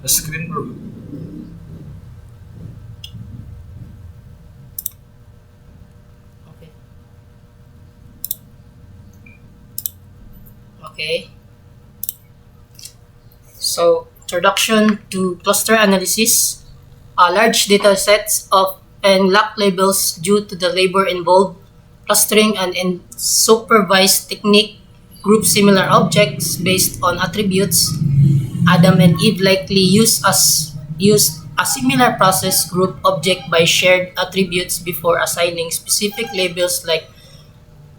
The screen, bro. Okay. Okay. So, introduction to cluster analysis. Large data sets of and lack labels due to the labor involved. Clustering and in supervised technique group similar objects based on attributes. Adam and Eve likely used a similar process group object by shared attributes before assigning specific labels like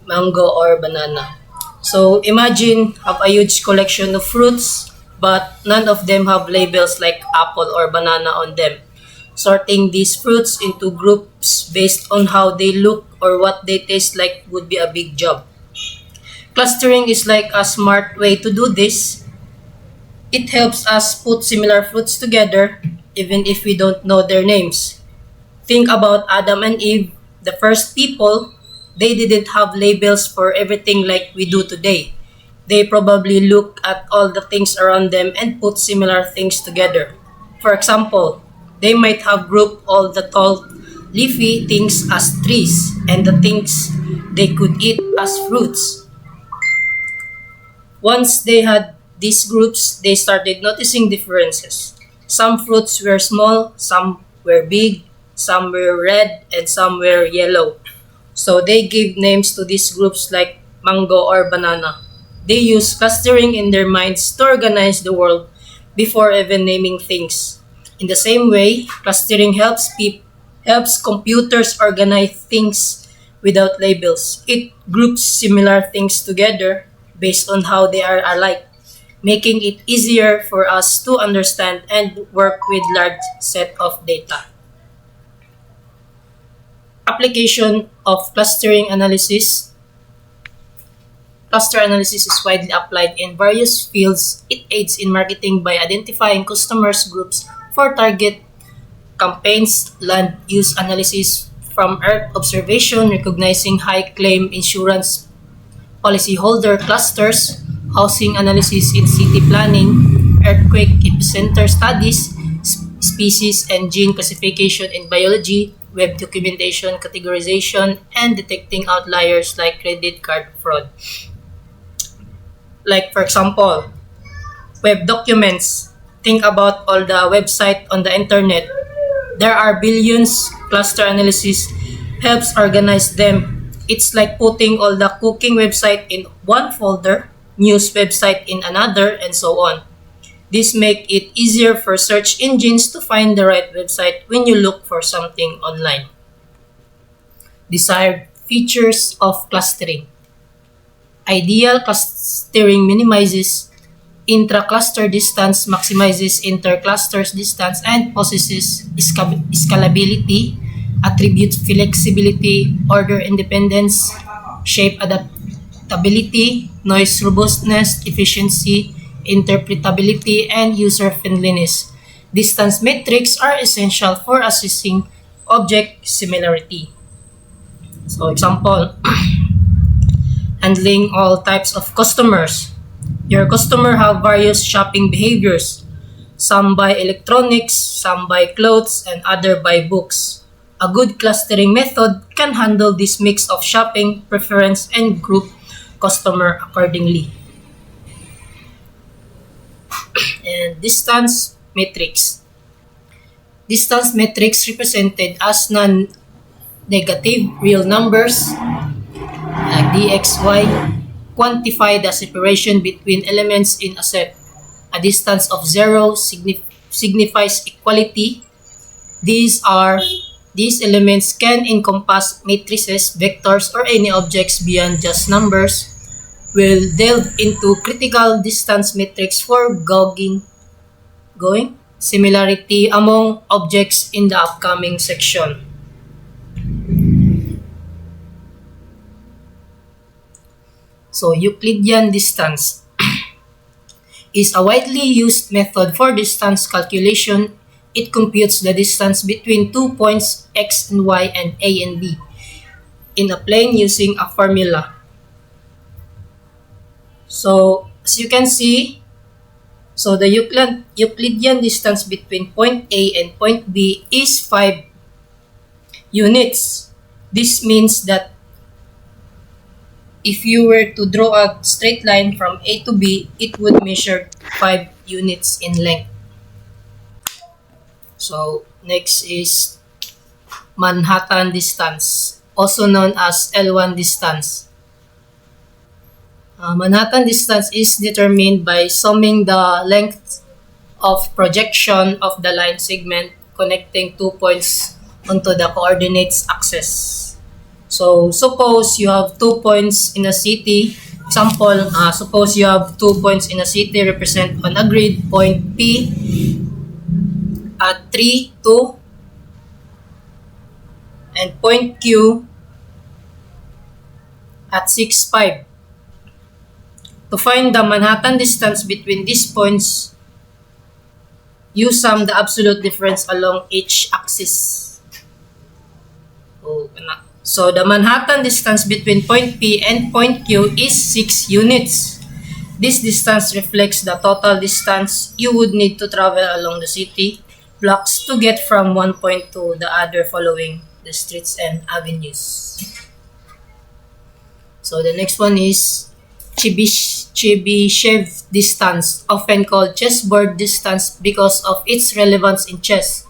mango or banana. So imagine have a huge collection of fruits, but none of them have labels like apple or banana on them. Sorting these fruits into groups based on how they look or what they taste like would be a big job. Clustering is like a smart way to do this. It helps us put similar fruits together even if we don't know their names. Think about Adam and Eve, the first people. They didn't have labels for everything like we do today. They probably look at all the things around them and put similar things together. For example, they might have grouped all the tall, leafy things as trees and the things they could eat as fruits. Once they had these groups, they started noticing differences. Some fruits were small, some were big, some were red, and some were yellow. So they gave names to these groups like mango or banana. They use clustering in their minds to organize the world before even naming things. In the same way, clustering helps computers organize things without labels. It groups similar things together based on how they are alike, making it easier for us to understand and work with large set of data. Application of clustering analysis. Cluster analysis is widely applied in various fields. It aids in marketing by identifying customers groups for target campaigns, land use analysis from Earth observation, recognizing high claim insurance policyholder clusters, housing analysis in city planning, earthquake epicenter studies, species and gene classification in biology, web documentation, categorization, and detecting outliers like credit card fraud. Like for example, web documents. Think about all the website on the internet. There are billions. Cluster analysis helps organize them. It's like putting all the cooking website in one folder, news website in another, and so on. This make it easier for search engines to find the right website when you look for something online. Desired features of clustering. Ideal clustering minimizes intra-cluster distance, maximizes inter-cluster distance, and possesses scalability, attribute flexibility, order independence, shape adaptability, noise robustness, efficiency, interpretability, and user friendliness. Distance metrics are essential for assessing object similarity. So example, handling all types of customers. Your customer have various shopping behaviors. Some buy electronics, some buy clothes, and other buy books. A good clustering method can handle this mix of shopping preference and group customer accordingly. And distance metrics. Distance metrics represented as non-negative real numbers like dxy quantify the separation between elements in a set. A distance of zero signifies equality. These are these elements can encompass matrices, vectors, or any objects beyond just numbers. We'll delve into critical distance metrics for going similarity among objects in the upcoming section. So Euclidean distance is a widely used method for distance calculation. It computes the distance between two points x and y and a and b in a plane using a formula. So as you can see, So the Euclidean distance between point A and point B is 5 units. This means that if you were to draw a straight line from A to B, it would measure 5 units in length. So next is Manhattan distance, also known as L1 distance. Manhattan distance is determined by summing the length of projection of the line segment connecting 2 points onto the coordinates axis. So suppose you have 2 points in a city. Example, suppose you have 2 points in a city represent on a grid point P at 3, 2, and point Q at 6, 5. To find the Manhattan distance between these points, you sum the absolute difference along each axis. So the Manhattan distance between point P and point Q is 6 units. This distance reflects the total distance you would need to travel along the city blocks to get from one point to the other following the streets and avenues. So the next one is Chebyshev distance, often called chessboard distance because of its relevance in chess.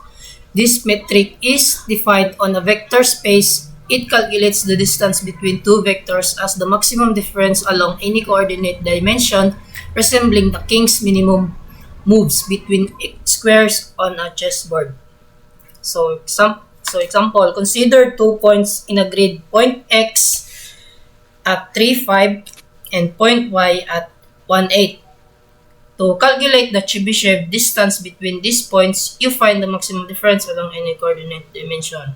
This metric is defined on a vector space. It calculates the distance between two vectors as the maximum difference along any coordinate dimension, resembling the king's minimum moves between squares on a chessboard. So example, consider 2 points in a grid, point X at 3, 5 and point Y at 1, 8. To calculate the Chebyshev distance between these points, you find the maximum difference along any coordinate dimension.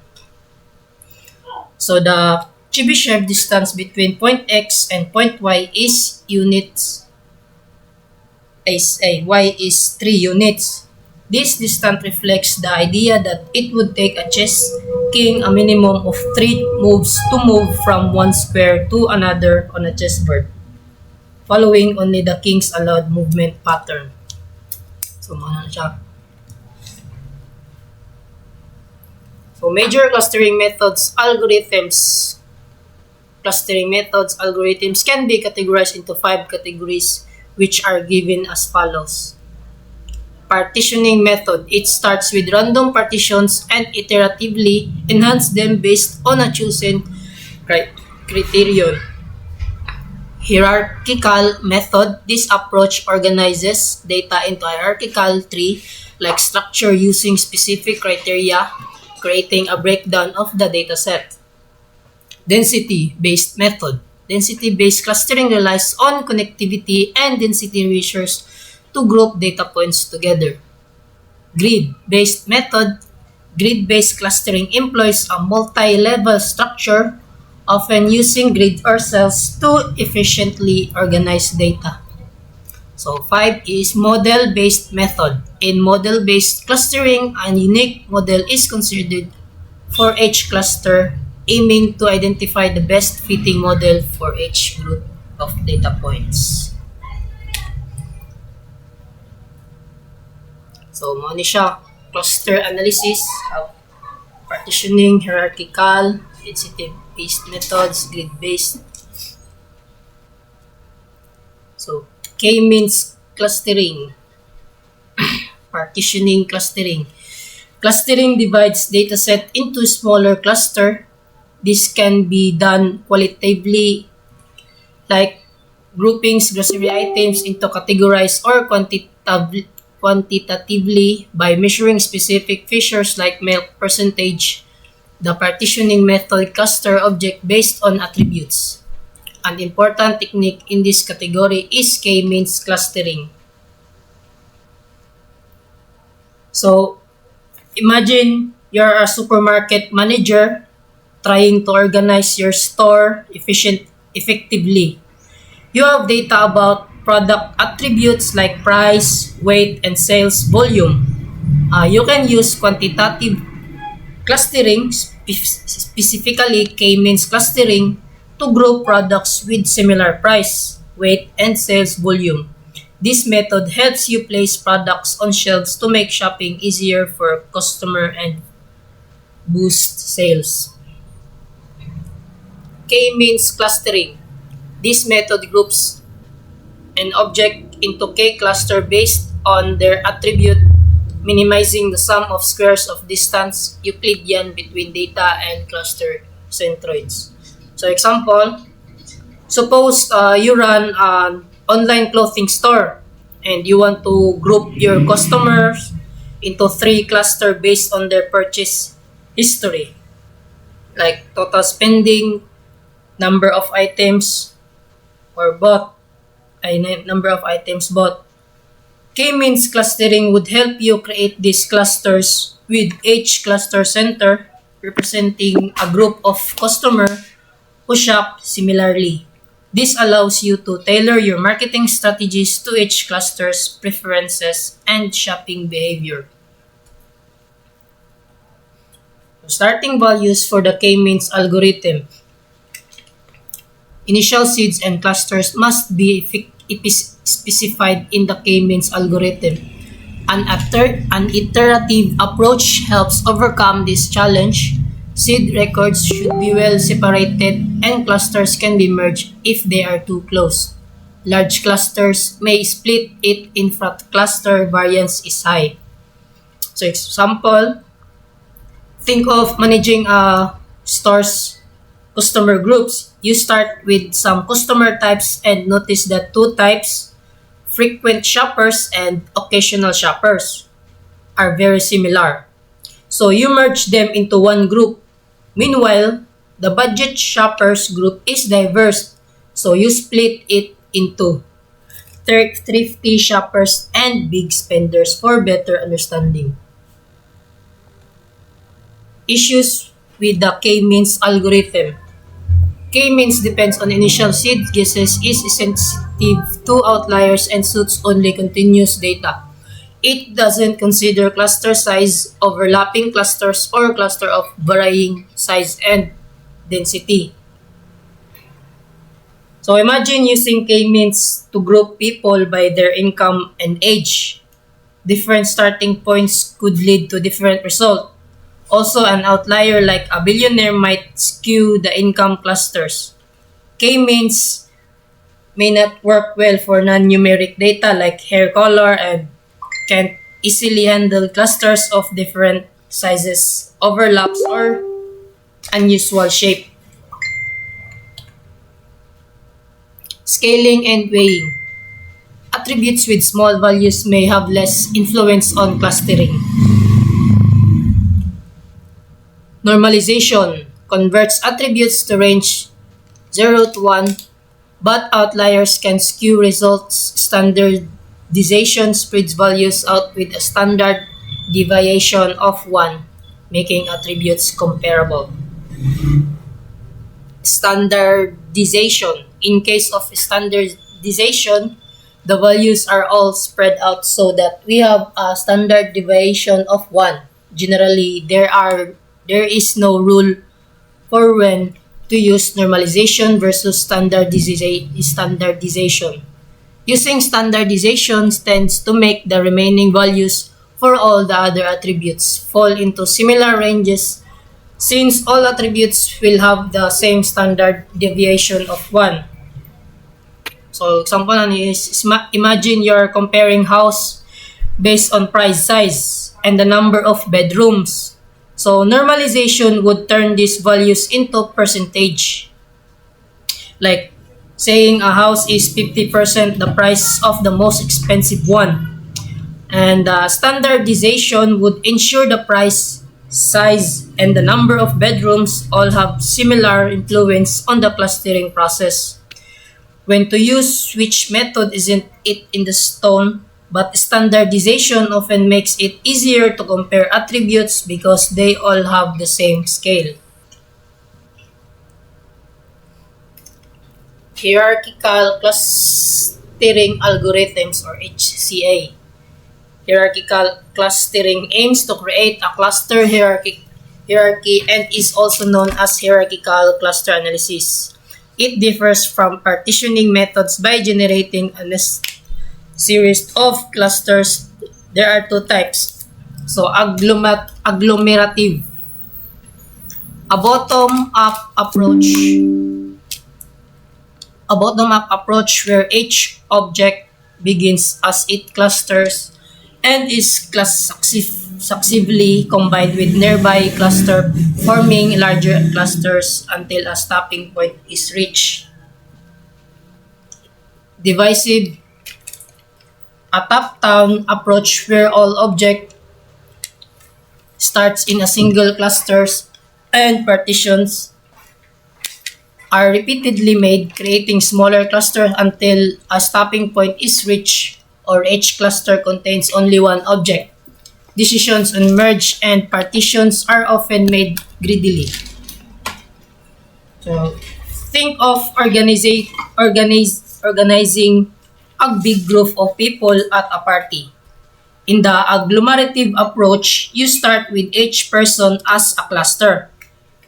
So the Chebyshev distance between point X and point Y is units. Y is 3 units. This distance reflects the idea that it would take a chess king a minimum of 3 moves to move from one square to another on a chessboard, following only the king's allowed movement pattern. So, muna na siya. So, major clustering methods, algorithms. Clustering methods, algorithms can be categorized into 5 categories, which are given as follows. Partitioning method. It starts with random partitions and iteratively enhance them based on a chosen criterion. Hierarchical method. This approach organizes data into a hierarchical tree like structure using specific criteria, creating a breakdown of the dataset. Density-based method. Density-based clustering relies on connectivity and density ratios to group data points together. Grid-based method. Grid-based clustering employs a multi-level structure, often using grid or cells to efficiently organize data. So 5 is model-based method. In model-based clustering, a unique model is considered for each cluster, aiming to identify the best fitting model for each group of data points. So, mo ni siya, cluster analysis, partitioning, hierarchical, density-based methods, grid-based. So, K means clustering, partitioning, clustering. Clustering divides dataset into smaller cluster. This can be done qualitatively, like groupings grocery items into categorized, or quantitatively by measuring specific features like milk percentage. The partitioning method cluster object based on attributes. An important technique in this category is K-means clustering. So, imagine you're a supermarket manager trying to organize your store effectively. You have data about product attributes like price, weight, and sales volume. You can use quantitative clustering, specifically K-means clustering, to group products with similar price, weight, and sales volume. This method helps you place products on shelves to make shopping easier for customer and boost sales. K means clustering. This method groups an object into K cluster based on their attribute, minimizing the sum of squares of distance Euclidean between data and cluster centroids. So example, suppose you run an online clothing store and you want to group your customers into three clusters based on their purchase history, like total spending, number of items or bought, number of items bought. K-means clustering would help you create these clusters with each cluster center representing a group of customers who shop similarly. This allows you to tailor your marketing strategies to each cluster's preferences and shopping behavior. Starting values for the K-means algorithm. Initial seeds and clusters must be specified in the K-means algorithm. An iterative approach helps overcome this challenge. Seed records should be well separated and clusters can be merged if they are too close. Large clusters may split it if cluster variance is high. So example, think of managing a store's customer groups. You start with some customer types and notice that two types, frequent shoppers and occasional shoppers, are very similar. So you merge them into one group. Meanwhile, the budget shoppers group is diverse. So you split it into thrifty shoppers and big spenders for better understanding. Issues with the K-means algorithm. K-means depends on initial seed guesses, is sensitive to outliers, and suits only continuous data. It doesn't consider cluster size, overlapping clusters, or cluster of varying size and density. So imagine using K-means to group people by their income and age. Different starting points could lead to different results. Also, an outlier like a billionaire might skew the income clusters. K-means may not work well for non-numeric data like hair color and can't easily handle clusters of different sizes, overlaps, or unusual shape. Scaling and weighing. Attributes with small values may have less influence on clustering. Normalization converts attributes to range 0 to 1, but outliers can skew results. Standardization spreads values out with a standard deviation of 1, making attributes comparable. Standardization. In case of standardization, the values are all spread out so that we have a standard deviation of 1. Generally, there is no rule for when to use normalization versus standardization. Using standardization tends to make the remaining values for all the other attributes fall into similar ranges since all attributes will have the same standard deviation of 1. So example is imagine you're comparing house based on price size and the number of bedrooms. So normalization would turn these values into percentage. Like saying a house is 50% the price of the most expensive one. And standardization would ensure the price, size, and the number of bedrooms all have similar influence on the clustering process. When to use which method isn't it in the stone, but standardization often makes it easier to compare attributes because they all have the same scale. Hierarchical clustering algorithms or HCA. Hierarchical clustering aims to create a cluster hierarchy and is also known as hierarchical cluster analysis. It differs from partitioning methods by generating a series of clusters, there are two types. So agglomerative, a bottom-up approach where each object begins as it clusters and is successively combined with nearby cluster, forming larger clusters until a stopping point is reached. Divisive, a top-down approach where all object starts in a single clusters and partitions are repeatedly made, creating smaller clusters until a stopping point is reached or each cluster contains only one object. Decisions on merge and partitions are often made greedily. So, think of organizing a big group of people at a party. In the agglomerative approach, you start with each person as a cluster,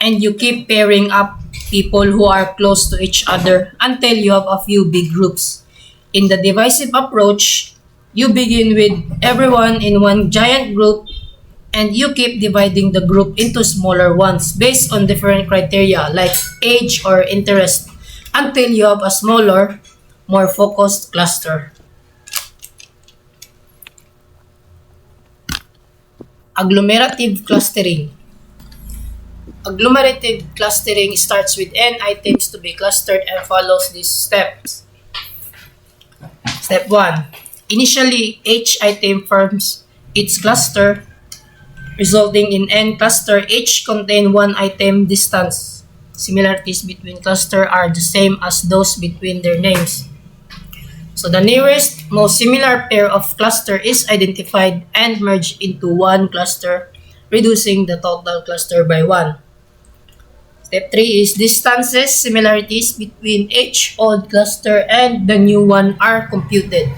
and you keep pairing up people who are close to each other until you have a few big groups. In the divisive approach, you begin with everyone in one giant group and you keep dividing the group into smaller ones based on different criteria like age or interest until you have a smaller, more focused cluster. Agglomerative clustering. Agglomerative clustering starts with n items to be clustered and follows these steps. Step 1. Initially, each item forms its cluster, resulting in n cluster each contain one item distance. Similarities between cluster are the same as those between their names. So the nearest, most similar pair of cluster is identified and merged into one cluster, reducing the total cluster by 1. Step 3 is distances. Similarities between each old cluster and the new one are computed.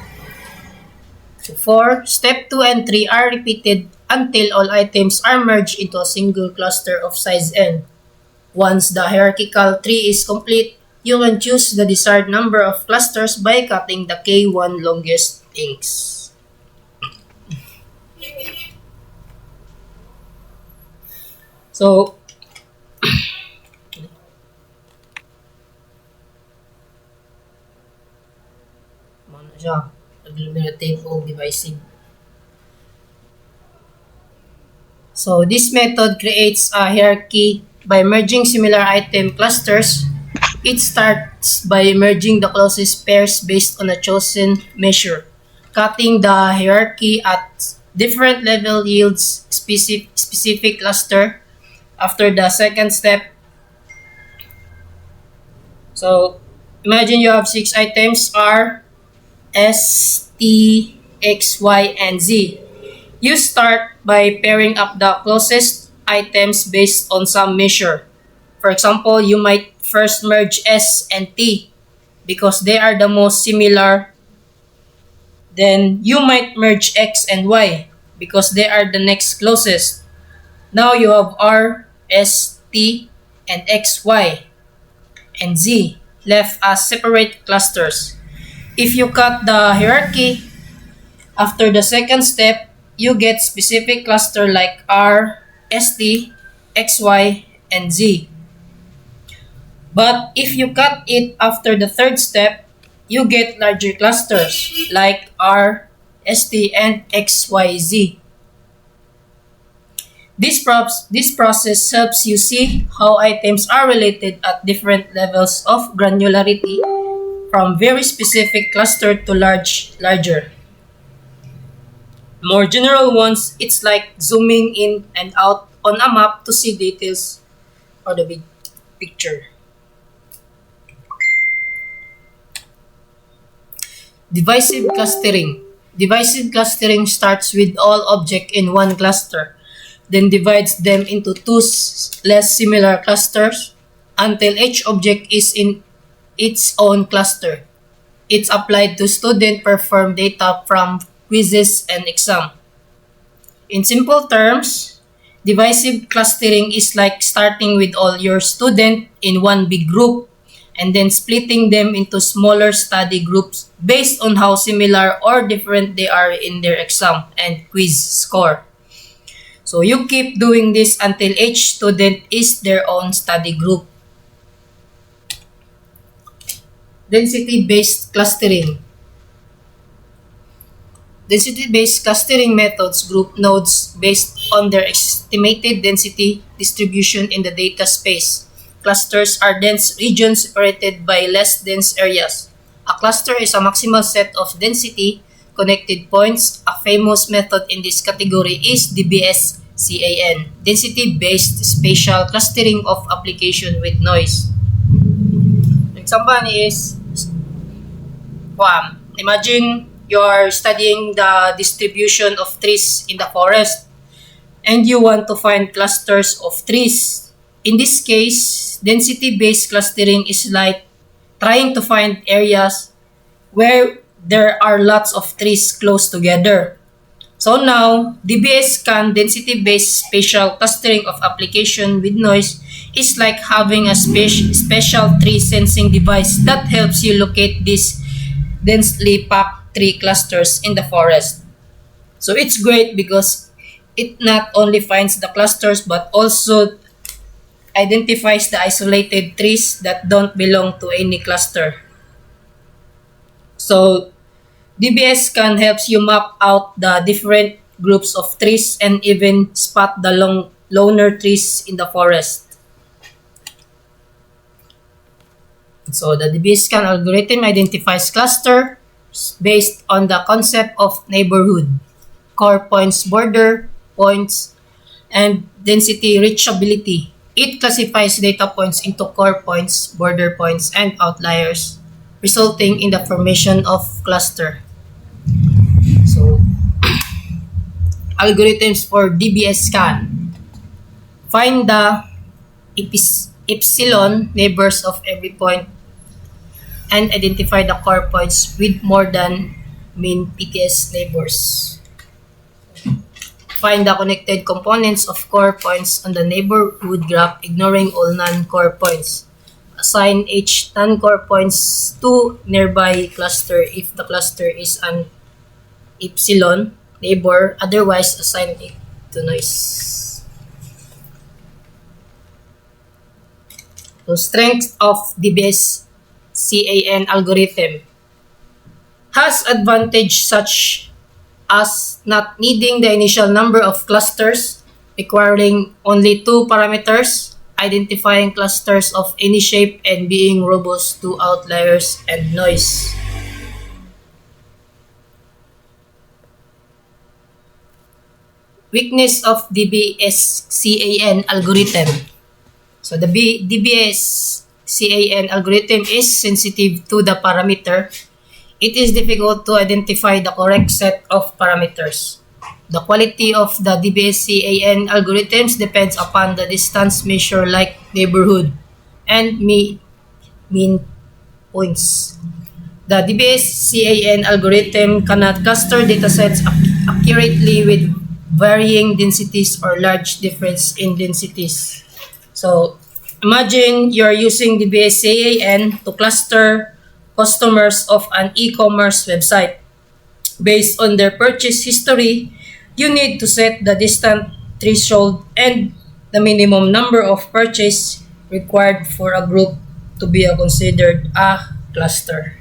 So 4. Step 2 and 3 are repeated until all items are merged into a single cluster of size n. Once the hierarchical tree is complete, you can choose the desired number of clusters by cutting the K1 longest links. So, ano siya? Agglomerative o divisive. So, this method creates a hierarchy by merging similar item clusters. It starts by merging the closest pairs based on a chosen measure. Cutting the hierarchy at different level yields specific cluster. After the second step, so imagine you have 6 items R, S, T, X, Y, and Z. You start by pairing up the closest items based on some measure. For example, you might first merge S and T because they are the most similar. Then you might merge X and Y because they are the next closest. Now you have R, S, T, and X, Y, and Z left as separate clusters. If you cut the hierarchy, after the second step, you get specific cluster like R, ST, XY, and Z. But if you cut it after the third step, you get larger clusters like R, ST, and XYZ. This process helps you see how items are related at different levels of granularity from very specific cluster to larger. More general ones, it's like zooming in and out on a map to see details or the big picture. Divisive clustering. Divisive clustering starts with all objects in one cluster, then divides them into two less similar clusters until each object is in its own cluster. It's applied to student perform data from quizzes and exam. In simple terms, divisive clustering is like starting with all your students in one big group, and then splitting them into smaller study groups based on how similar or different they are in their exam and quiz score. So you keep doing this until each student is their own study group. Density-based clustering. Density-based clustering methods group nodes based on their estimated density distribution in the data space. Clusters are dense regions separated by less dense areas. A cluster is a maximal set of density connected points. A famous method in this category is DBS-CAN, density-based spatial clustering of application with noise. Example is, imagine you're studying the distribution of trees in the forest and you want to find clusters of trees. In this case, density-based clustering is like trying to find areas where there are lots of trees close together. So now, DBS-CAN density-based spatial clustering of application with noise is like having a special tree sensing device that helps you locate these densely packed tree clusters in the forest. So it's great because it not only finds the clusters but also identifies the isolated trees that don't belong to any cluster. So DBS-CAN helps you map out the different groups of trees and even spot the loner trees in the forest. So the DBS-CAN algorithm identifies clusters based on the concept of neighborhood, core points, border points, and density reachability. It classifies data points into core points, border points, and outliers, resulting in the formation of cluster. So, algorithms for DBS-CAN. Find the epsilon neighbors of every point and identify the core points with more than mean PTS neighbors. Find the connected components of core points on the neighborhood graph, ignoring all non-core points. Assign each non-core points to nearby cluster if the cluster is an epsilon neighbor, otherwise assign it to noise. So strength of DBS-CAN algorithm has advantage such as not needing the initial number of clusters, requiring only two parameters, identifying clusters of any shape, and being robust to outliers and noise. Weakness of DBS-CAN algorithm. So the DBS-CAN algorithm is sensitive to the parameter. It is difficult to identify the correct set of parameters. The quality of the DBS-CAN algorithms depends upon the distance measured like neighborhood and mean points. The DBS-CAN algorithm cannot cluster datasets accurately with varying densities or large difference in densities. So imagine you're using DBS-CAN to cluster customers of an e-commerce website. Based on their purchase history, you need to set the distance threshold and the minimum number of purchase required for a group to be considered a cluster.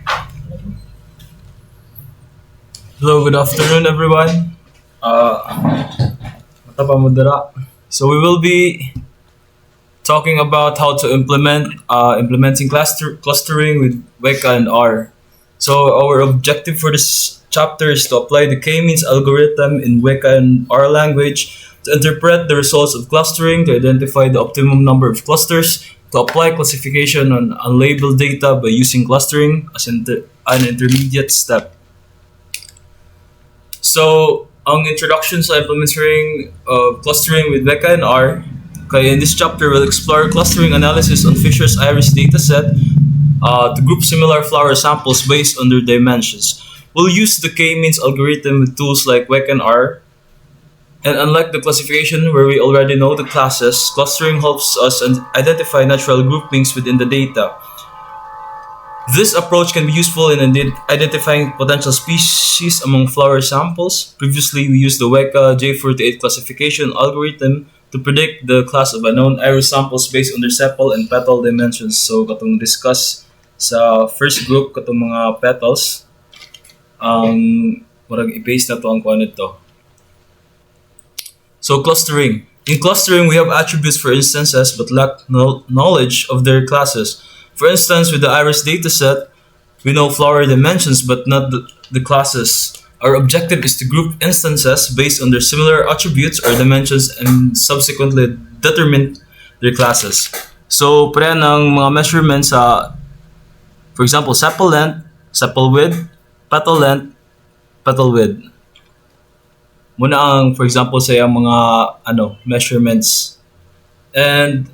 Hello, good afternoon, everyone. Mata pa mo dira. So we will be talking about how to implementing clustering with Weka and R. So our objective for this chapter is to apply the k-means algorithm in Weka and R language to interpret the results of clustering, to identify the optimum number of clusters, to apply classification on unlabeled data by using clustering as an intermediate step. So, ang introduction sa implementing clustering with Weka and R. Kaya in this chapter, we'll explore clustering analysis on Fisher's iris dataset to group similar flower samples based on their dimensions. We'll use the k-means algorithm with tools like Weka and R. And unlike the classification where we already know the classes, clustering helps us identify natural groupings within the data. This approach can be useful in identifying potential species among flower samples. Previously, we used the Weka J48 classification algorithm to predict the class of unknown iris samples based on their sepal and petal dimensions. So, katong discuss sa first group katong mga petals, ang parang i-base na to ang kuha nito. So, clustering. In clustering, we have attributes for instances but lack knowledge of their classes. For instance, with the iris dataset, we know flower dimensions but not the classes. Our objective is to group instances based on their similar attributes or dimensions and subsequently determine their classes. So, pare ng mga measurements sa, for example, sepal length, sepal width, petal length, petal width. Muna ang, for example, sa yung mga measurements. And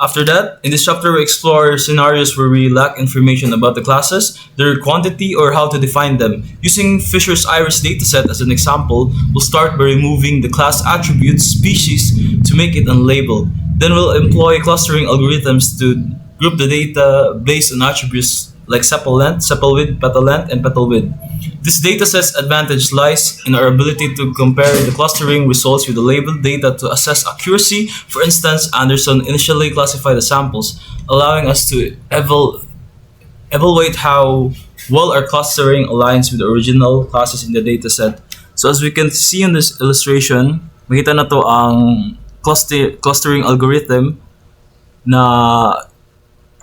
after that, in this chapter, we explore scenarios where we lack information about the classes, their quantity, or how to define them. Using Fisher's iris dataset as an example, we'll start by removing the class attributes species to make it unlabeled. Then we'll employ clustering algorithms to group the data based on attributes like sepal length, sepal width, petal length, and petal width. This dataset's advantage lies in our ability to compare the clustering results with the labeled data to assess accuracy. For instance, Anderson initially classified the samples, allowing us to evaluate how well our clustering aligns with the original classes in the dataset. So as we can see in this illustration, makita na to ang clustering algorithm na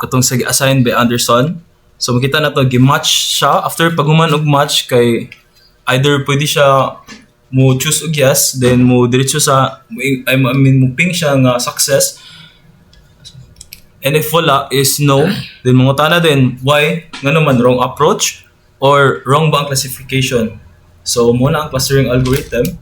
katong sa assigned by Anderson. So makita na to gi-match siya after pag human og match kay either pwede siya mo choose og yes then mo diretso sa mo ping siya nga success, and if wala is no then mangutana din why ngano man wrong approach or wrong ba ang classification. So muna ang clustering algorithm,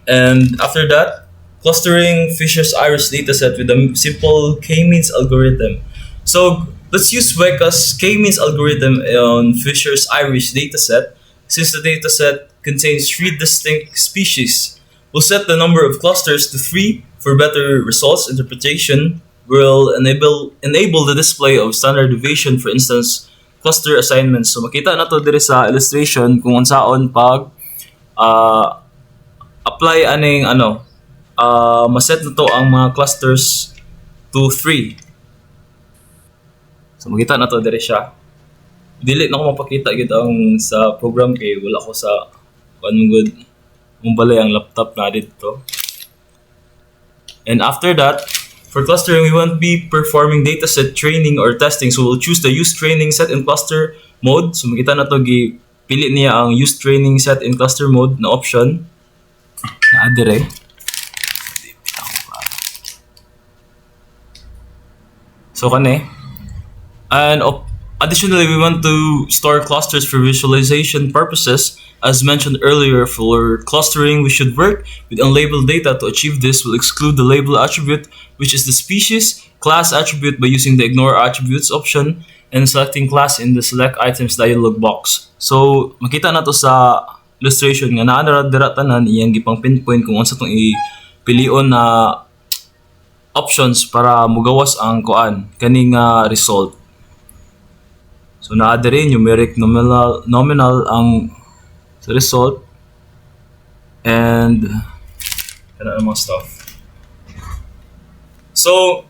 and after that clustering Fisher's iris dataset with a simple k-means algorithm. So let's use Weka's k-means algorithm on Fisher's iris dataset. Since the dataset contains 3 distinct species, we'll set the number of clusters to 3 for better results. Interpretation will enable the display of standard deviation, for instance, cluster assignments. So makita na to diri sa illustration kung unsaon pag apply aning maset na to ang mga clusters to 3. So makita na to dire siya. Dili na ko mapakita gid ang sa program kay wala ko sa kanang good mong balay ang laptop na dito. And after that, for clustering, we won't be performing dataset training or testing. So we'll choose the use training set in cluster mode. So makita na to pili niya ang use training set in cluster mode na option. Na dire. So kani. And additionally, we want to store clusters for visualization purposes. As mentioned earlier, for clustering, we should work with unlabeled data. To achieve this, we'll exclude the label attribute, which is the species, class attribute by using the ignore attributes option, and selecting class in the select items dialog box. So, makita na to sa illustration nga naa dira tanan iyang gipang pinpoint kung unsa tong ipilion na options para mugawas ang kuan kaning result. So naa diri numeric nominal ang sa result, and kana ang mga stuff. So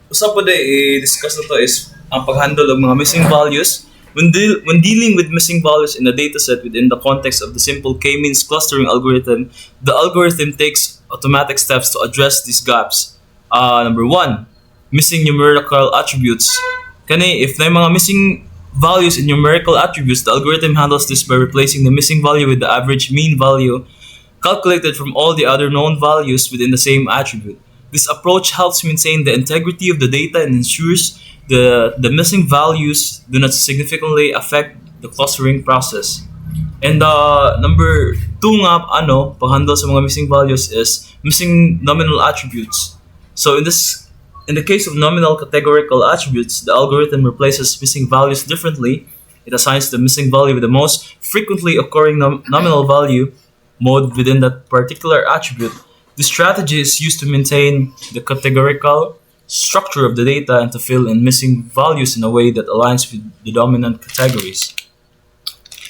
usa pa day i-discuss na to is ang pag-handle of mga missing values. When dealing with missing values in a dataset within the context of the simple k-means clustering algorithm, the algorithm takes automatic steps to address these gaps. Number 1, missing numerical attributes. Kani if na mga missing values in numerical attributes, the algorithm handles this by replacing the missing value with the average mean value calculated from all the other known values within the same attribute. This approach helps maintain the integrity of the data and ensures the missing values do not significantly affect the clustering process. And number 2 nga pag-handle sa mga missing values is missing nominal attributes. So in the case of nominal categorical attributes, the algorithm replaces missing values differently. It assigns the missing value with the most frequently occurring nominal value mode within that particular attribute. This strategy is used to maintain the categorical structure of the data and to fill in missing values in a way that aligns with the dominant categories.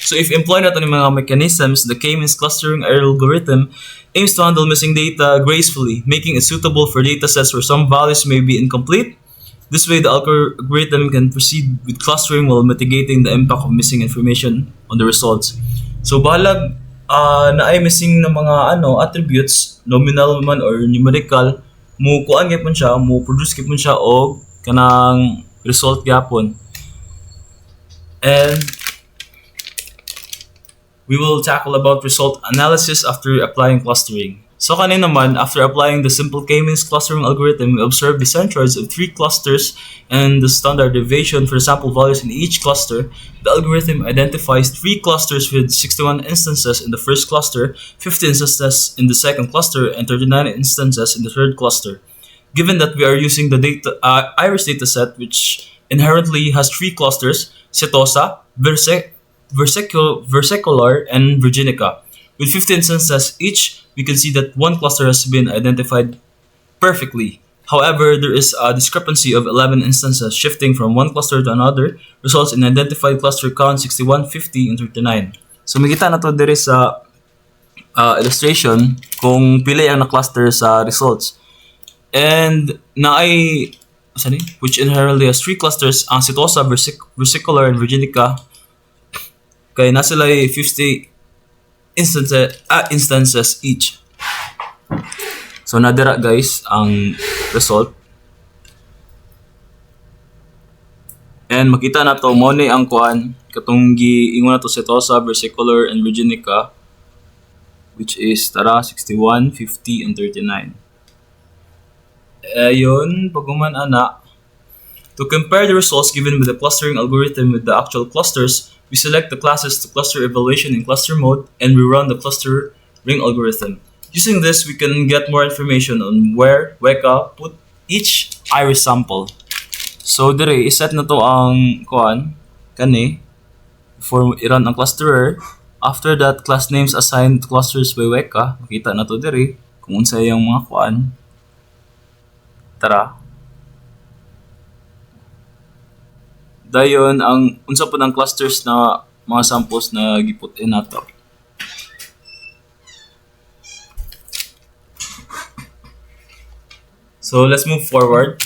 So if employed natin yung mga mechanisms, the K-means clustering algorithm aims to handle missing data gracefully, making it suitable for datasets where some values may be incomplete. This way, the algorithm can proceed with clustering while mitigating the impact of missing information on the results. So bahalag na ay missing na mga attributes, nominal man or numerical, mo kuan gyapon siya, mo produce gyapon siya og kanang result gyapon. And we will tackle about result analysis after applying clustering. So kanina naman, after applying the simple K-means clustering algorithm, we observe the centroids of 3 clusters and the standard deviation for sample values in each cluster. The algorithm identifies 3 clusters with 61 instances in the first cluster, 50 instances in the second cluster, and 39 instances in the third cluster. Given that we are using the iris dataset, which inherently has 3 clusters, setosa, versicolor, and virginica. With 50 instances each, we can see that one cluster has been identified perfectly. However, there is a discrepancy of 11 instances shifting from one cluster to another, results in identified cluster count 61, 50, and 39. So makita na to there sa illustration kung pila ang na-cluster sa results. And which inherently has 3 clusters, ang setosa, versicolor, and virginica, kaya na sila 50 instances each. So nadira guys ang result. And makita na to mo ni ang kuan katong giingon na to setosa, versicolor, and virginica, which is 61, 50, and 39. Ayun, paguman ana. To compare the results given with the clustering algorithm with the actual clusters, we select the classes to cluster evaluation in cluster mode and rerun the clustering algorithm. Using this, we can get more information on where Weka put each iris sample. So dire, iset na to ang kuan kani before i-run ang clusterer. After that, class names assigned to clusters by Weka. Makita na to dire kung unsa yung mga kuan. Tara. Dayon ang unsa po ng clusters na mga samples na giput-in nato. So let's move forward.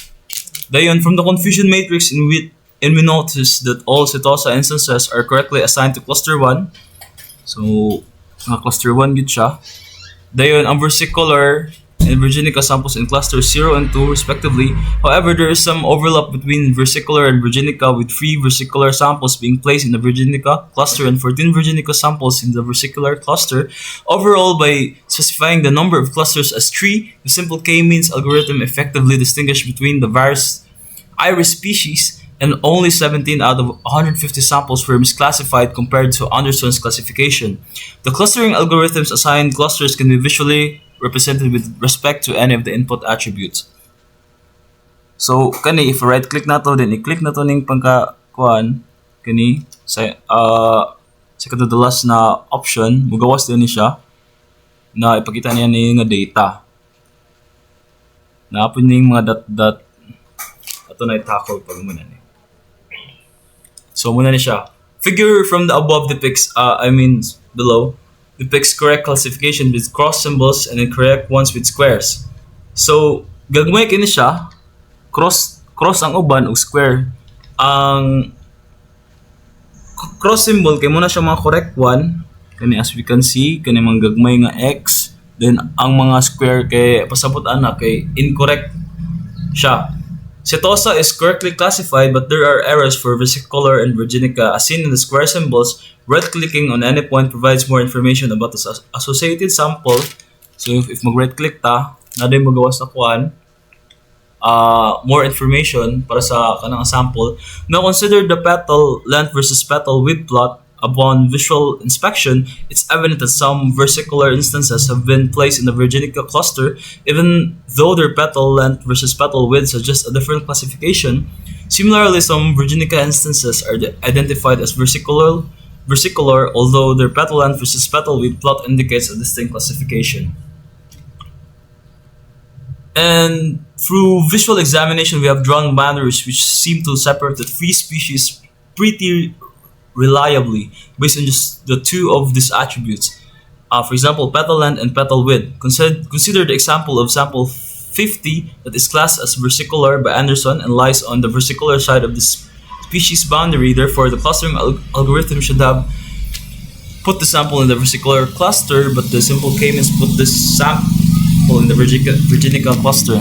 Dayon from the confusion matrix in we notice that all setosa instances are correctly assigned to cluster 1. So cluster 1 gid siya. Dayon ang versicolor and virginica samples in clusters 0 and 2 respectively. However, there is some overlap between versicolor and virginica, with 3 versicolor samples being placed in the virginica cluster and 14 virginica samples in the versicolor cluster. Overall, by specifying the number of clusters as 3, the simple K-means algorithm effectively distinguishes between the various iris species, and only 17 out of 150 samples were misclassified compared to Anderson's classification. The clustering algorithm's assigned clusters can be visually represented with respect to any of the input attributes. So kani if right click nato, then i-click nato ning pangka kuan kani sa second to the last na option, mugawas din ni siya na ipakita niya ni nga data. Naapon ning mga dot ato na i-tackle pag muna ni. So muna ni siya. Figure from the above depicts below depicts correct classification with cross symbols and incorrect ones with squares. So, gagmay kini siya, cross ang uban o square. Ang cross symbol kay muna siya mga correct one, kani as we can see, kani mga gagmay nga X, then ang mga square kay pasabot ana kay incorrect siya. Setosa is correctly classified, but there are errors for versicolor and virginica as seen in the square symbols. Right-clicking on any point provides more information about the associated sample. So if mag-right-click ta, naday magawas na kuan, more information para sa kanang sample. Now consider the petal length versus petal width plot. Upon visual inspection, it's evident that some versicolor instances have been placed in the virginica cluster, even though their petal length versus petal width suggest a different classification. Similarly, some virginica instances are identified as versicolor, although their petal length versus petal width plot indicates a distinct classification. And through visual examination, we have drawn boundaries which seem to separate the three species pretty reliably based on just the two of these attributes. For example, petal length and petal width. Consider the example of sample 50 that is classed as versicolor by Anderson and lies on the versicolor side of the species boundary. Therefore, the clustering algorithm should have put the sample in the versicolor cluster, but the simple k-means put the sample in the virginica cluster.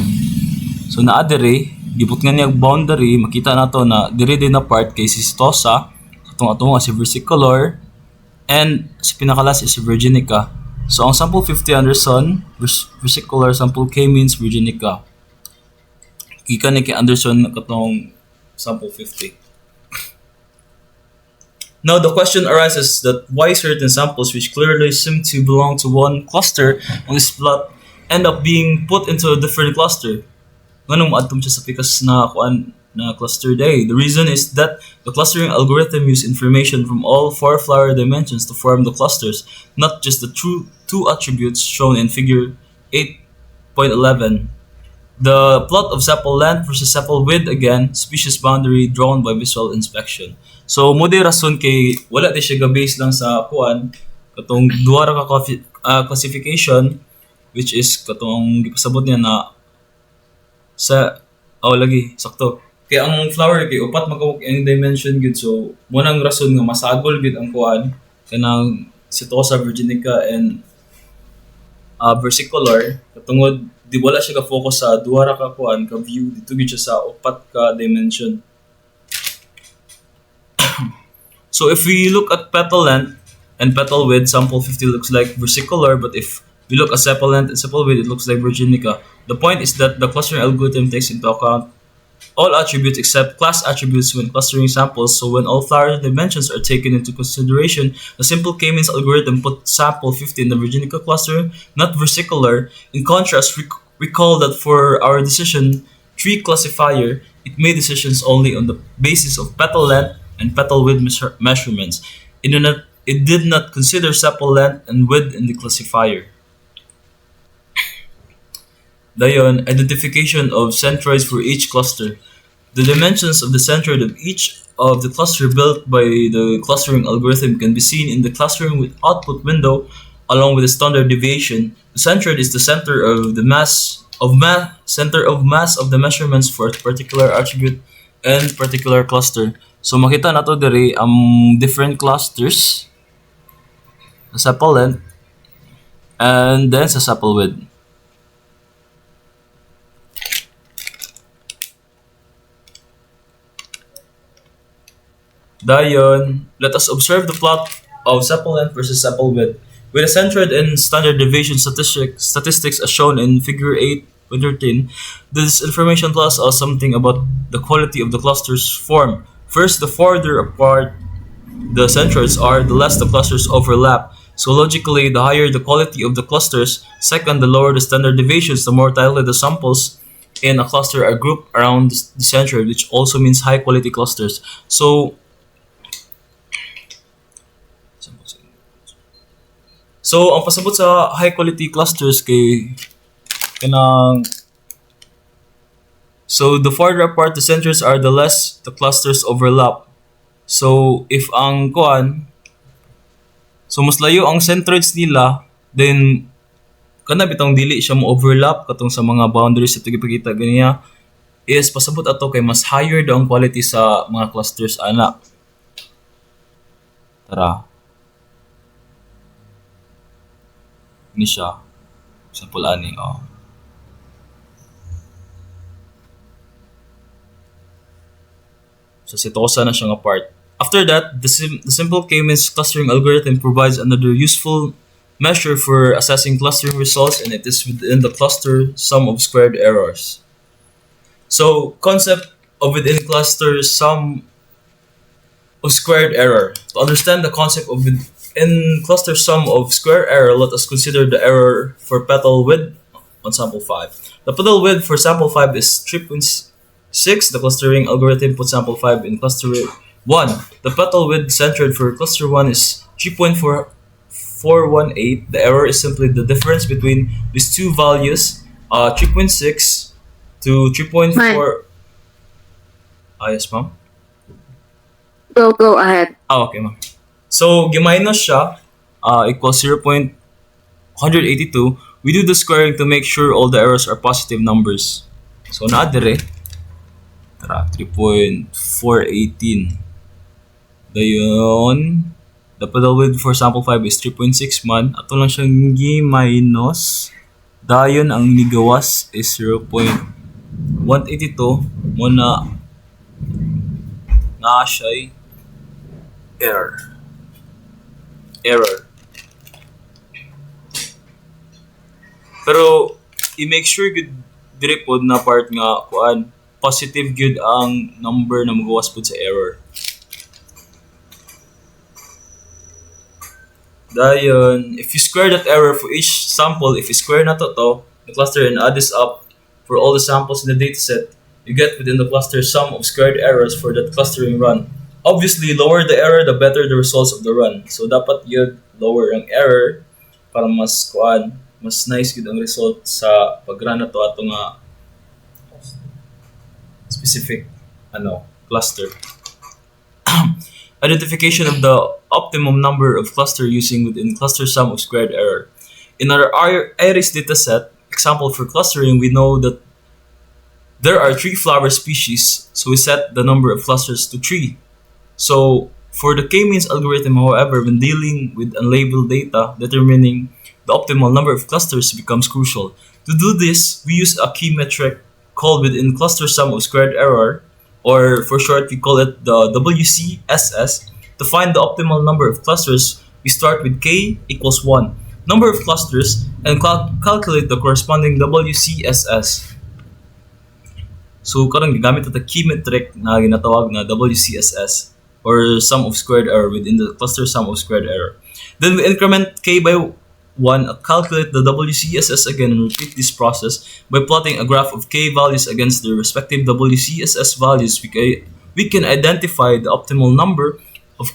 So naa diri, gibot nga niya boundary, makita nato na diri din na part kay si Stosa, atong nga si versicolor, and sa pinakalas is si virginica. So ang sample 50 Anderson, versicolor, sample K means virginica. Kika ni kay Anderson katong sample 50. Now the question arises that why certain samples which clearly seem to belong to one cluster on this plot end up being put into a different cluster. Nganong maadtong siya sa pikas na kuan na cluster day. The reason is that the clustering algorithm uses information from all four flower dimensions to form the clusters, not just the true two attributes shown in figure 8.11. The plot of sepal length versus sepal width again, species boundary drawn by visual inspection. So mo di rason kay wala di siya ga-base lang sa kuan katong duha ra ka classification which is katong gipasabot niya na sa lagi sakto kay ang flower kay upat magawag ang dimension gud, so mo nang rason nga masagol gud ang kuan kanang Setosa virginica and versicolor katungod di wala siya ka-focus sa duha ra ka kuan ka view dito gid siya sa upat ka dimension. So if we look at petal length and petal width, sample 50 looks like versicolor, but if we look at sepal length and sepal width, it looks like virginica. The point is that the clustering algorithm takes into account all attributes except class attributes when clustering samples. So when all flower dimensions are taken into consideration, the simple K-means algorithm put sample 50 in the virginica cluster, not versicolor. In contrast, recall that for our decision tree classifier, it made decisions only on the basis of petal length and petal width measurements. It did not consider sepal length and width in the classifier. Dayon, identification of centroids for each cluster. The dimensions of the centroid of each of the cluster built by the clustering algorithm can be seen in the clustering with output window along with the standard deviation. The centroid is the center of the mass of the measurements for a particular attribute and particular cluster. So makita nato diri ang different clusters sa sepal length and then sa sepal width. Dayon, let us observe the plot of sepal length versus sepal width. With a centroid and standard deviation statistics as shown in figure 8.13, this information tells us something about the quality of the cluster's form. First, the farther apart the centroids are, the less the clusters overlap. So logically, the higher the quality of the clusters. Second, the lower the standard deviations, the more tightly the samples in a cluster are grouped around the centroid, which also means high quality clusters. So ang pasabot sa high quality clusters kay kanang so the farther apart the centers are, the less the clusters overlap. So if ang kuan so mas layo ang centroids nila, then kana bitong dili siya mo overlap katong sa mga boundaries sa tigipakita ganiya is pasabot ato kay mas higher daw ang quality sa mga clusters ana. Tara. Ni siya. Sample ani So Setosa na siya nga part. After that, the simple K-means clustering algorithm provides another useful measure for assessing clustering results, and it is within the cluster sum of squared errors. So concept of within cluster sum of squared error. To understand the concept of within cluster sum of square error, let us consider the error for petal width on sample 5. The petal width for sample 5 is 3.6. The clustering algorithm puts sample 5 in cluster 1. The petal width centered for cluster 1 is 3.418. The error is simply the difference between these two values. 3.6 to Man, 3.4. Yes, ma'am. go ahead. Okay, ma'am. So, giminus siya, equals 0.182. We do the squaring to make sure all the errors are positive numbers. So, naa dire, tara, 3.418. Dayon, the pedal width for sample 5 is 3.6 man. Ato lang siyang gi-minus. Dayon, ang nigawas is 0.182. Muna, naa siya'y error. Error. Pero, i-make sure good dire pod na part nga kuan positive good ang number na magawas pod sa error. Dayon, if you square that error for each sample, if you square na to, the cluster and add this up for all the samples in the dataset, you get within the cluster sum of squared errors for that clustering run. Obviously, lower the error, the better the results of the run. So, dapat yun lower ang error para mas kuan, mas nice yun ang result sa pag-run na to ato nga specific cluster. Identification of the optimum number of cluster using within cluster sum of squared error. In our iris dataset, example for clustering, we know that there are 3 flower species, so we set the number of clusters to 3. So for the k-means algorithm, however, when dealing with unlabeled data, determining the optimal number of clusters becomes crucial. To do this, we use a key metric called within cluster sum of squared error, or for short, we call it the WCSS. To find the optimal number of clusters, we start with k equals 1, number of clusters, and calculate the corresponding WCSS. So, karang gigamit ito key metric na ginatawag na WCSS, or sum of squared error within the cluster sum of squared error. Then we increment k by 1, calculate the WCSS again, and repeat this process by plotting a graph of k values against their respective WCSS values. We can identify the optimal number of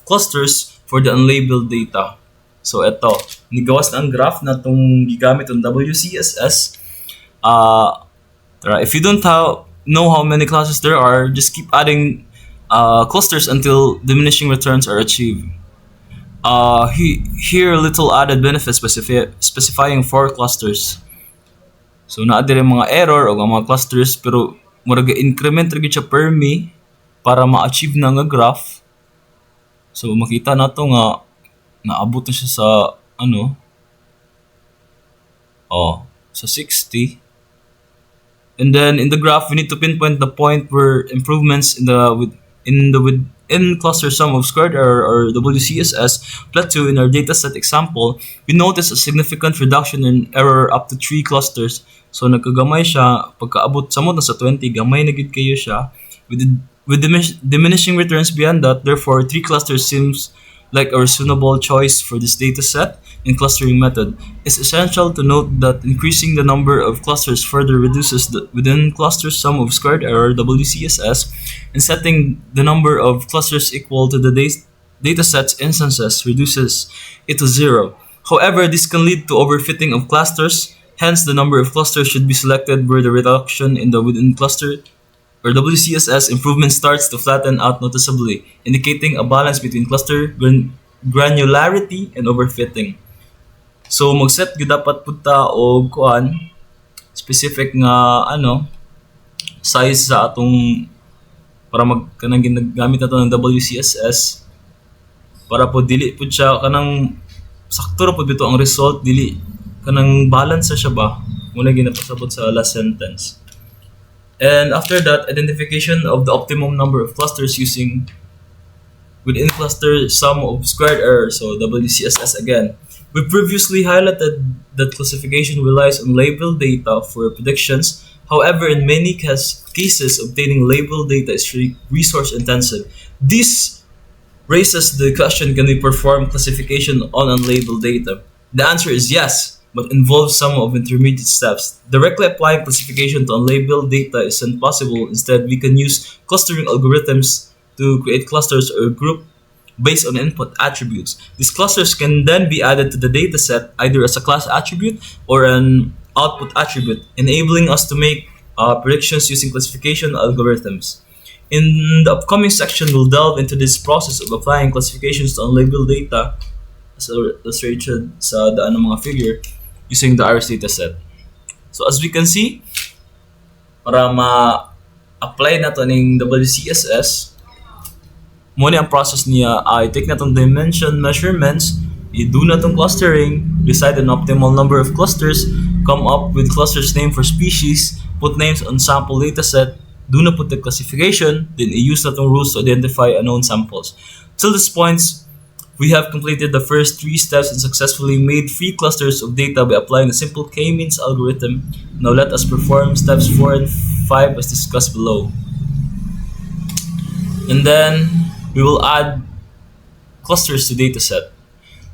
clusters for the unlabeled data. So eto, nigawas na ang graph na itong gigamit ng WCSS. If you don't know how many classes there are, just keep adding clusters until diminishing returns are achieved. Here little added benefits specifying 4 clusters. So naa dire mga error o mga clusters, pero murag increment ra gyud siya per me para ma-achieve na nga graph. So makita nato nga naabot na siya sa sa 60. And then in the graph, we need to pinpoint the point where improvements in cluster sum of squared error, or WCSS, plateau. In our dataset example, we notice a significant reduction in error up to 3 clusters. So nagkagamay siya, pagkaabot sa mo na sa 20, gamay na gid kayo siya. With diminishing returns beyond that, therefore 3 clusters seems like a reasonable choice for this dataset and clustering method. It's essential to note that increasing the number of clusters further reduces the within cluster sum of squared error, WCSS, and setting the number of clusters equal to the dataset's instances reduces it to 0. However, this can lead to overfitting of clusters. Hence, the number of clusters should be selected where the reduction in the within cluster or WCSS improvement starts to flatten out noticeably, indicating a balance between cluster granularity and overfitting. So mag-set gyud dapat punta og kuan specific nga size sa atong para kanang ginagamit nato ng WCSS para po dili pud siya kanang sakto ra pud bito ang result, dili kanang balance sa siya ba muna ginapasabot sa last sentence. And after that, identification of the optimum number of clusters using within cluster sum of squared error, so WCSS again. We previously highlighted that classification relies on labeled data for predictions. However, in many cases, obtaining labeled data is resource intensive. This raises the question, can we perform classification on unlabeled data? The answer is yes, but involves some of intermediate steps. Directly applying classification to unlabeled data isn't possible. Instead, we can use clustering algorithms to create clusters or group based on input attributes. These clusters can then be added to the dataset either as a class attribute or an output attribute, enabling us to make predictions using classification algorithms. In the upcoming section, we'll delve into this process of applying classifications to unlabeled data as illustrated sa daan ng mga figure using the iris dataset. So as we can see, para ma-apply na to ng WCSS, muna ang process niya ay take na tong dimension measurements, i-do na tong clustering, decide an optimal number of clusters, come up with clusters name for species, put names on sample dataset, do na put the classification, then i-use na tong rules to identify unknown samples. Till this point, we have completed the first 3 steps and successfully made 3 clusters of data by applying a simple k-means algorithm. Now let us perform steps 4 and 5 as discussed below. And then we will add clusters to dataset.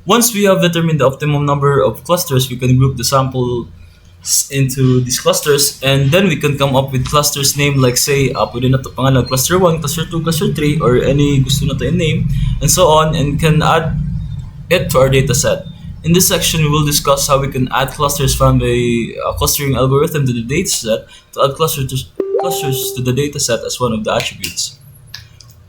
Once we have determined the optimum number of clusters, we can group the samples into these clusters, and then we can come up with clusters named like say, pwede na to pangalan cluster 1, cluster 2, cluster 3, or any gusto na to i-name, and so on, and can add it to our dataset. In this section, we will discuss how we can add clusters from a clustering algorithm to the dataset to add clusters to the dataset as one of the attributes.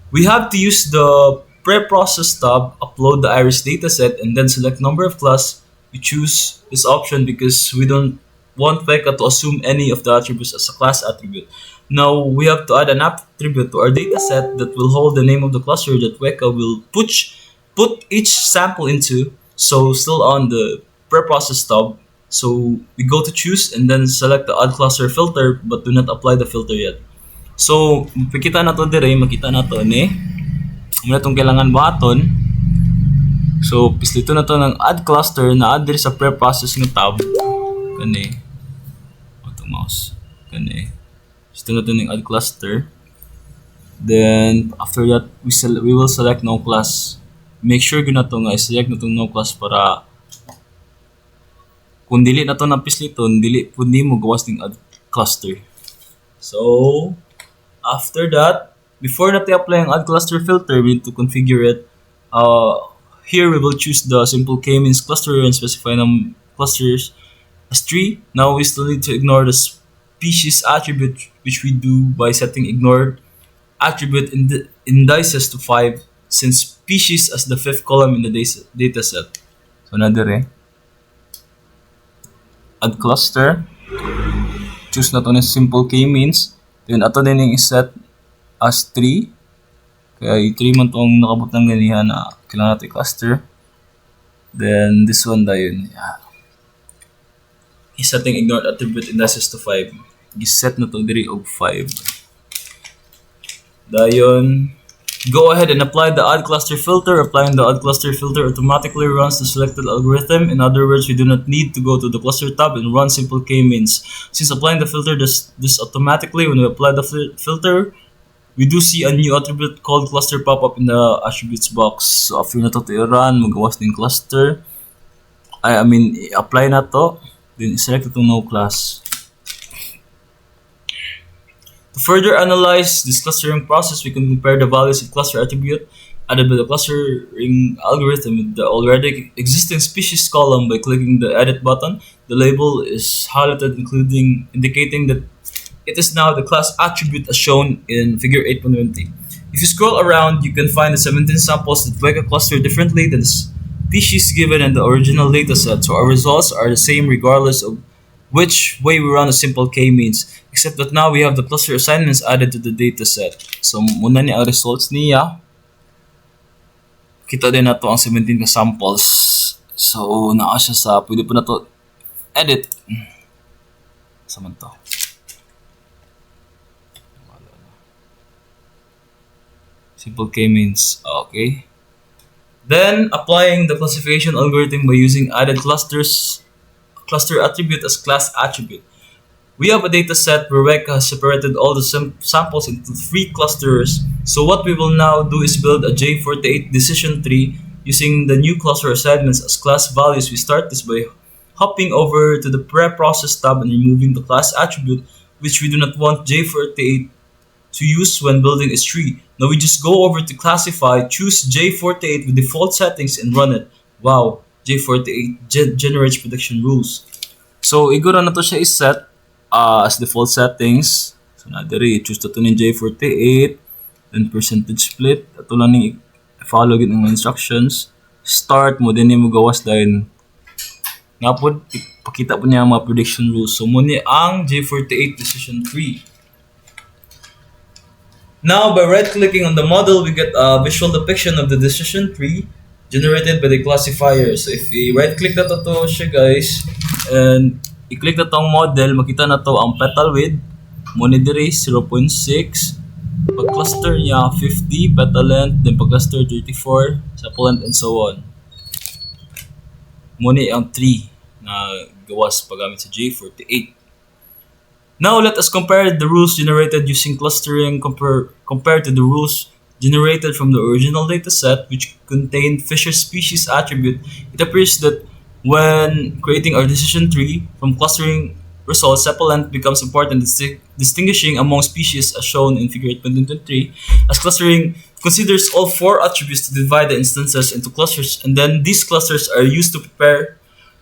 We have to use the Preprocess tab, upload the iris dataset, and then select number of class. We choose this option because we don't want Weka to assume any of the attributes as a class attribute. Now we have to add an attribute to our dataset that will hold the name of the cluster that Weka will put each sample into. So still on the Preprocess tab. So we go to choose and then select the add cluster filter, but do not apply the filter yet. So makita na to dire, makita na to ni. Muna itong kailangan buhaton. So pislito na to ng add cluster na add dire sa preprocess ng tab. Kani. Auto mouse. Kani. Pislito na to ng add cluster. Then after that we will select no class. Make sure na to nga i-select na tong no class para kung dili na to na pisliton, dili pundi mo gawas ng add cluster. So after that, before natin apply ang add cluster filter, we need to configure it. Here we will choose the simple k-means cluster and specify them clusters as 3. Now we still need to ignore the species attribute, which we do by setting ignored attribute indices to 5, since species as the 5th column in the data set. So na dire. Add cluster. Choose na to ng simple k-means. Then ato din yung iset as 3. Kaya yung 3 man itong nakabutang ganihan na kailangan natin cluster. Then this one dayon. Yeah. Isetting ignored attribute indices to 5. Giset na to diri og 5. Dayon, go ahead and apply the add cluster filter. Applying the add cluster filter automatically runs the selected algorithm. In other words, we do not need to go to the cluster tab and run simple k-means. Since applying the filter does this automatically, when we apply the filter, we do see a new attribute called cluster pop up in the attributes box. So after na to i-run, magawas din cluster. Apply na to, then select itong no class. To further analyze this clustering process, we can compare the values of cluster attribute added by the clustering algorithm with the already existing species column by clicking the edit button. The label is highlighted, indicating that it is now the class attribute as shown in figure 8.20. If you scroll around, you can find the 17 samples that Weka cluster differently than the species given in the original dataset. So our results are the same regardless of which way we run a simple k-means, except that now we have the cluster assignments added to the dataset. So muna ni ang results niya. Kita din na to ang 17 ka samples. So naa siya sa pwede po na to edit. Saman to. Simple k-means. Okay. Then applying the classification algorithm by using added cluster attribute as class attribute. We have a data set where Weka has separated all the samples into 3 clusters. So what we will now do is build a J48 decision tree using the new cluster assignments as class values. We start this by hopping over to the Preprocess tab and removing the class attribute, which we do not want J48 to use when building a tree. Now we just go over to classify, choose J48 with default settings and run it. Wow, J48 generates prediction rules. So igura na to siya is-set as default settings. So na diri choose to ning J48, then percentage split. Ato lang ning follow gid ang mga instructions. Start mo din mo gawas dahil nga po pakita po niya ang mga prediction rules. So muna ang J48 decision tree. Now, by right-clicking on the model, we get a visual depiction of the decision tree generated by the classifier. So, if we right-click na to siya, guys, and i-click na tong model, makita na to ang petal width, monidere 0.6, pag-cluster niya 50, petal length, then pag-cluster 34, sepal length, and so on. Muna ang tree na gawas paggamit sa J48. Now let us compare the rules generated using clustering compared to the rules generated from the original dataset, which contained Fisher species attribute. It appears that when creating our decision tree from clustering results, sepal length becomes important distinguishing among species as shown in Figure 8.23, as clustering considers all 4 attributes to divide the instances into clusters, and then these clusters are used to prepare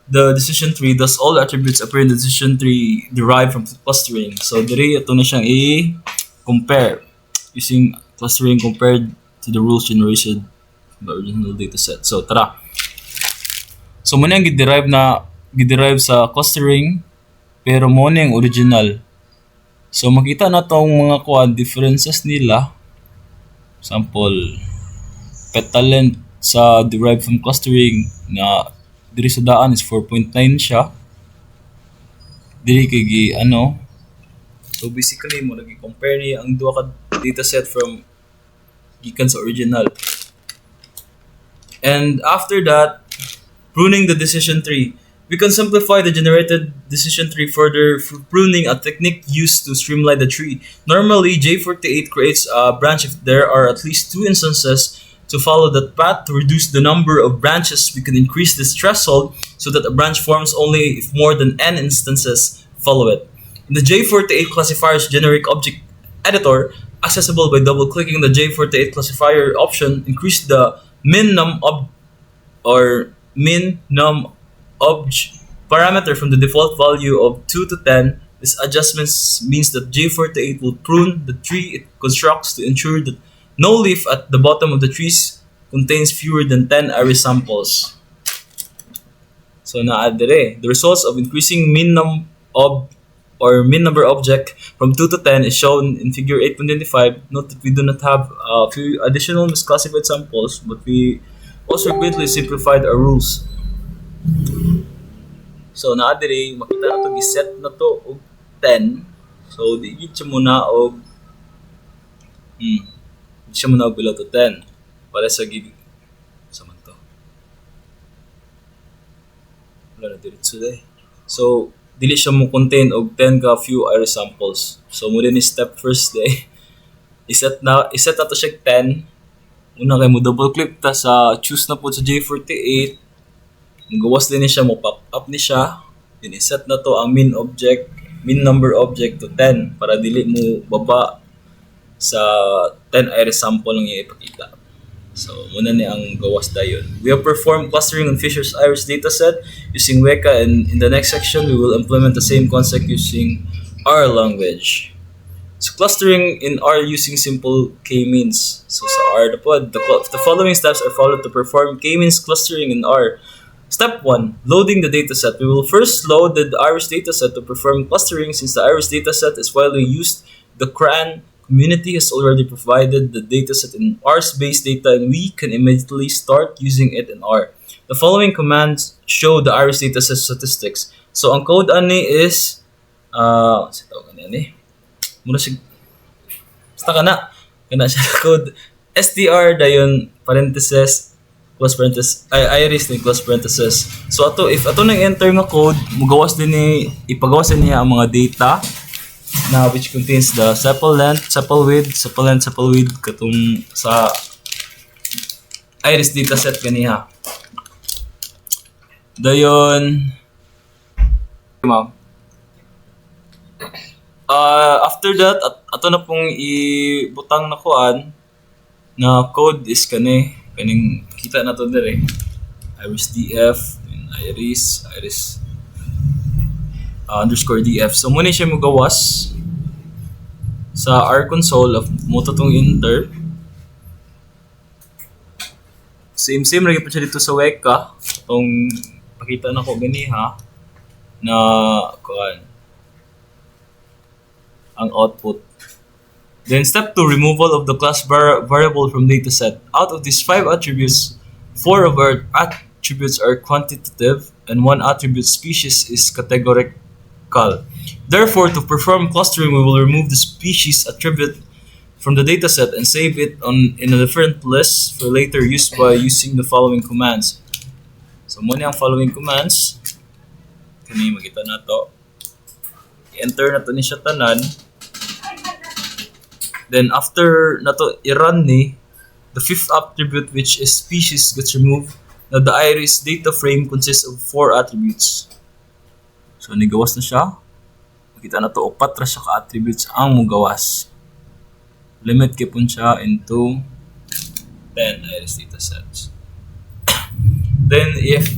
the decision tree. Thus all attributes appear in the decision tree derived from clustering. So diri ito na siyang i-compare using clustering compared to the rules generated from the original dataset. So tara. So muna yung giderive sa clustering pero muna yung original. So makita na tong mga differences nila. Example, petal length sa derived from clustering na diri sa daan is 4.9 siya. Diri kay So basically mo lagi compare ni ang duha ka dataset from gikan sa original. And after that, pruning the decision tree. We can simplify the generated decision tree further through pruning, a technique used to streamline the tree. Normally, J48 creates a branch if there are at least 2 instances to follow that path. To reduce the number of branches, we can increase this threshold so that a branch forms only if more than n instances follow it. In the J48 classifier's generic object editor, accessible by double-clicking the J48 classifier option, increase the min num obj parameter from the default value of 2 to 10. This adjustment means that J48 will prune the tree it constructs to ensure that no leaf at the bottom of the trees contains fewer than 10 array samples. So naadere, the results of increasing min number object from 2 to 10 is shown in Figure 8.25. Note that we do not have a few additional misclassified samples, but we also greatly simplified our rules. So naadere, makita na to giset na to og 10. So di siya muna og siya muna below to 10 para sa gig sa man to. Wala na diretso day. So dili siya mo contain og 10 ka few array samples. So mo din step first day. Iset na to siya 10. Una kay mo double click ta sa choose na po sa J48. Magawas din siya, mo pop up ni siya. Then iset na to ang min number object to 10 para dili mo baba sa 10 array sample lang yung ipakita. So muna ni ang gawas dayon. We have performed clustering on Fisher's iris dataset using Weka, and in the next section we will implement the same concept using R language. So clustering in R using simple k-means. So sa R the following steps are followed to perform k-means clustering in R. Step 1. Loading the dataset. We will first load the iris dataset to perform clustering. Since the iris dataset is widely used, the CRAN community has already provided the dataset in R-based data, and we can immediately start using it in R. The following commands show the iris dataset statistics. So ang code ani is kana siya code str dayon parenthesis close parenthesis iris din close parenthesis. So if ato nang enter nga code, ipagawas din niya ang mga data na which contains the sepal length, sepal width katong sa iris dataset kaniya. Dayon after that ato na pong ibutang na kuan na code is kaning kita na to dire iris df and iris underscore df. So muna siya magawas sa R console of mo to tong enter. Same lagi pa siya dito sa Weka. Itong pakita na ko gani ha na kuan ang output. Then step 2, removal of the class variable from dataset. Out of these 5 attributes, 4 of our attributes are quantitative and 1 attribute species is categorical. Therefore, to perform clustering, we will remove the species attribute from the dataset and save it in a different list for later use by using the following commands. So, muna ang following commands. Kani makita na to. I-enter na to ni siya tanan. Then after na to i-run ni, the 5th attribute which is species gets removed. Now the iris data frame consists of 4 attributes. So nigawas na siya. Makita na to, 4 ra siya ka attributes ang mugawas. Limit kipon siya into 10 iris data sets. Then if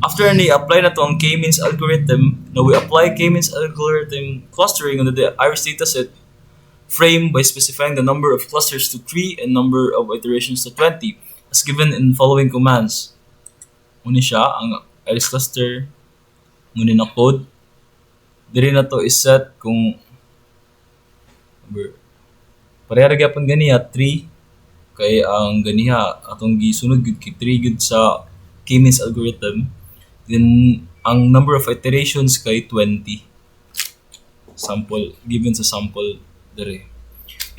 after ni apply na to ang k-means algorithm, now we apply k-means algorithm clustering on the iris dataset frame by specifying the number of clusters to 3 and number of iterations to 20 as given in following commands. Muna siya ang iris cluster, muna na code. Diri na to is-set kung pareha gyapon ganiya 3 kay ang ganiha atong gisunod gud kay 3 gud sa k-means algorithm. Then ang number of iterations kay 20. Sample given sa sample dere.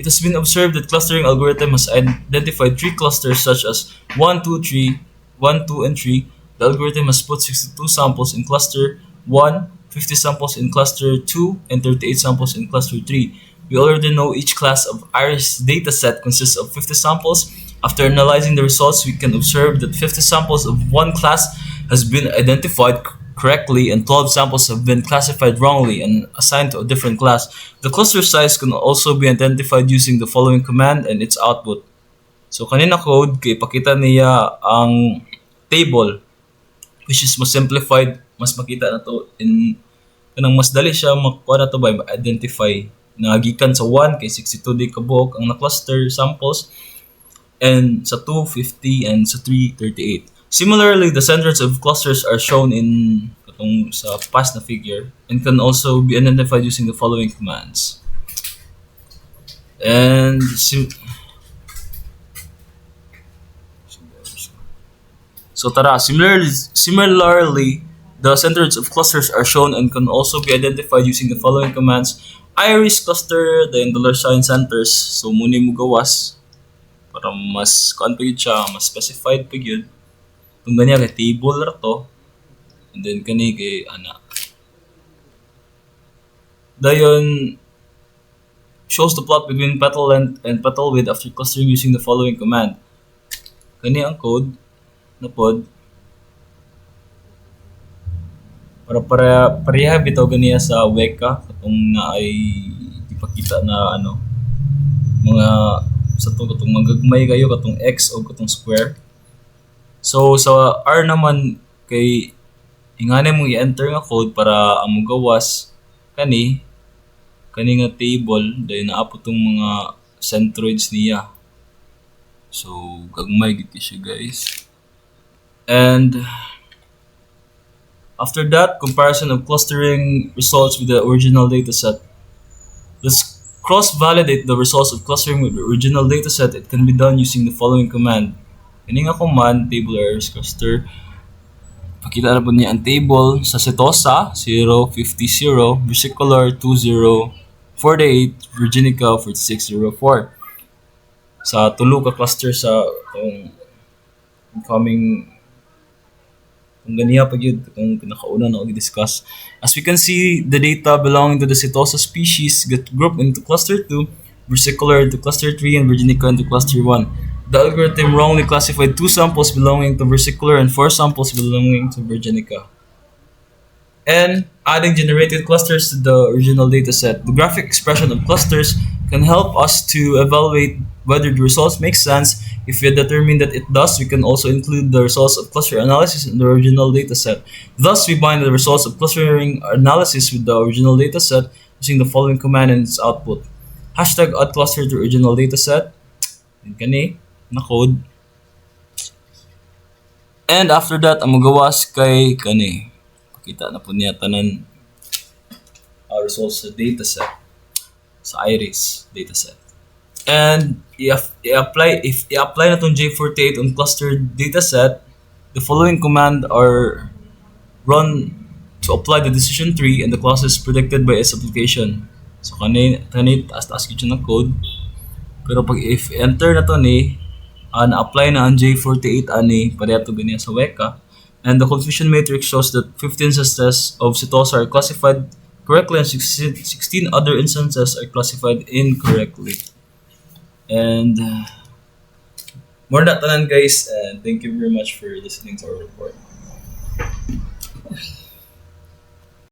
It has been observed that clustering algorithm has identified 3 clusters such as 1, 2, 3, 1, 2, and 3. The algorithm has put 62 samples in cluster 1, 50 samples in cluster 2, and 38 samples in cluster 3. We already know each class of iris dataset consists of 50 samples. After analyzing the results, we can observe that 50 samples of one class has been identified correctly and 12 samples have been classified wrongly and assigned to a different class. The cluster size can also be identified using the following command and its output. So kanina code kay pakita niya ang table which is mas simplified, mas makita na to in kanang mas dali siya makuha na to by identify na gikan sa 1 kay 62 di kabok ang na-cluster samples and sa 2 50 and sa 3 38. Similarly, the centers of clusters are shown in katong sa past na figure and can also be identified using the following commands. And so tara, similarly, the centers of clusters are shown and can also be identified using the following commands. Iris cluster, then dollar sign centers. So muna mo gawas para mas configured siya, mas specified pa yun. Kung ganyan kay table ra to, and then kani kay ana. Dayon shows the plot between petal length and petal width after clustering using the following command. Kani ang code na pod para pareha bitaw ganiya sa Weka katong na ay ipakita na ano mga sa katong magagmay kayo katong x o katong square. So sa R naman kay ingane mong i-enter nga code para ang gawas kani nga table dahil naapot tong mga centroids niya. So gagmay gid siya guys. And after that, comparison of clustering results with the original dataset. Let's cross-validate the results of clustering with the original dataset. It can be done using the following command. Ini nga command, table iris cluster. Pakita na po niya ang table sa Setosa, 0, 50, 0, Versicolor, 20, 48, Virginica, 4604. Sa tulo ka cluster sa incoming kung ganiya pag yun, kung pinakauna na i-discuss. As we can see, the data belonging to the Setosa species get grouped into cluster 2, Versicolor into cluster 3, and Virginica into cluster 1. The algorithm wrongly classified 2 samples belonging to Versicolor and 4 samples belonging to Virginica. And adding generated clusters to the original dataset. The graphic expression of clusters can help us to evaluate whether the results make sense. If we determine that it does, we can also include the results of cluster analysis in the original dataset. Thus, we bind the results of clustering analysis with the original dataset using the following command and its output. Hashtag add cluster to original dataset. Yun kani, na code. And after that, ang magawas kay kani. Pakita na po niya tanan results sa dataset. Sa iris dataset. And if i-apply na itong J48 on clustered dataset, the following command are run to apply the decision tree and the classes predicted by its application. So kanit taas yun ng code. Pero pag if enter na to ni, na-apply na ang J48 ani, pareha to ganyan sa Weka. And the confusion matrix shows that 15 instances of Setosa are classified correctly and 16 other instances are classified incorrectly. And more than that tanan guys, and thank you very much for listening to our report.